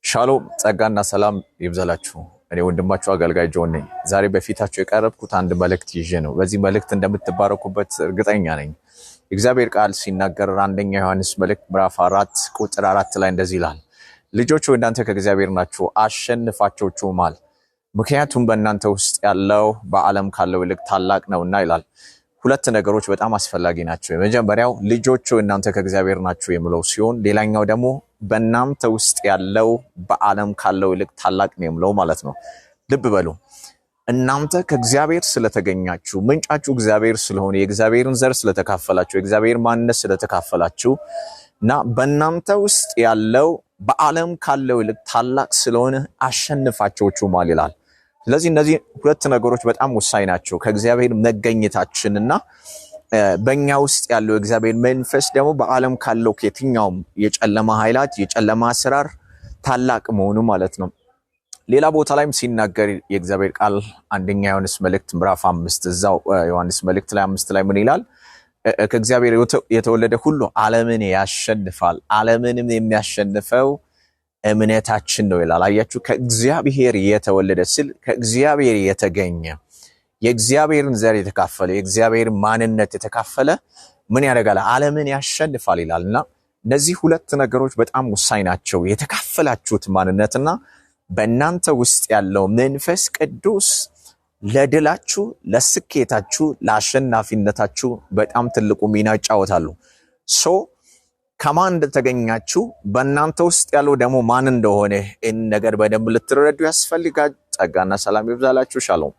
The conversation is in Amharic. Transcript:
ሻሎም ጸጋና ሰላም ይብዛላችሁ። እኔ ወንድማችሁ አገልጋይ ጆን ነኝ። ዛሬ በፊታችሁ የቀረብኩት አንድ መልእክት ይዤ ነው። በዚህ መልእክት እንደምትባረኩበት እርግጠኛ ነኝ። የእግዚአብሔር ቃል ሲናገር አንደኛ ዮሐንስ መልእክት ምዕራፍ 4 ቁጥር 4 ላይ እንደዚህ ይላል፣ ልጆች ሆይ እናንተ ከእግዚአብሔር ናችሁ፣ አሸንፋችሁማል፣ ምክንያቱም በእናንተ ውስጥ ያለው በዓለም ካለው ይልቅ ታላቅ ነውና ይላል። ሁለት ነገሮች በጣም አስፈላጊ ናቸው። የመጀመሪያው ልጆች ሆይ እናንተ ከእግዚአብሔር ናችሁ የሚለው ሲሆን፣ ሌላኛው ደግሞ በእናንተ ውስጥ ያለው በዓለም ካለው ይልቅ ታላቅ ነው የሚለው ማለት ነው። ልብ በሉ፣ እናንተ ከእግዚአብሔር ስለተገኛችሁ፣ ምንጫችሁ እግዚአብሔር ስለሆነ፣ የእግዚአብሔርን ዘር ስለተካፈላችሁ፣ የእግዚአብሔር ማንነት ስለተካፈላችሁ እና በእናንተ ውስጥ ያለው በዓለም ካለው ይልቅ ታላቅ ስለሆነ አሸንፋችሁማል ይላል። ስለዚህ እነዚህ ሁለት ነገሮች በጣም ወሳኝ ናቸው። ከእግዚአብሔር መገኘታችንና በእኛ ውስጥ ያለው የእግዚአብሔር መንፈስ ደግሞ በዓለም ካለው ከየትኛውም የጨለማ ኃይላት የጨለማ አሰራር ታላቅ መሆኑ ማለት ነው። ሌላ ቦታ ላይም ሲናገር የእግዚአብሔር ቃል አንደኛ ዮሐንስ መልእክት ምዕራፍ 5 እዛው ዮሐንስ መልእክት ላይ 5 ላይ ምን ይላል? ከእግዚአብሔር የተወለደ ሁሉ ዓለምን ያሸንፋል፣ ዓለምንም የሚያሸንፈው እምነታችን ነው ይላል። አያችሁ፣ ከእግዚአብሔር የተወለደ ስል ከእግዚአብሔር የተገኘ የእግዚአብሔርን ዘር የተካፈለ የእግዚአብሔር ማንነት የተካፈለ ምን ያደርጋል? ዓለምን ያሸንፋል ይላልና እነዚህ ሁለት ነገሮች በጣም ወሳኝ ናቸው። የተካፈላችሁት ማንነትና በእናንተ ውስጥ ያለው መንፈስ ቅዱስ ለድላችሁ፣ ለስኬታችሁ፣ ለአሸናፊነታችሁ በጣም ትልቁ ሚና ይጫወታሉ። ከማን እንደተገኛችሁ በእናንተ ውስጥ ያለው ደግሞ ማን እንደሆነ ይህን ነገር በደንብ ልትረዱ ያስፈልጋል። ጸጋና ሰላም ይብዛላችሁ። ሻሎም።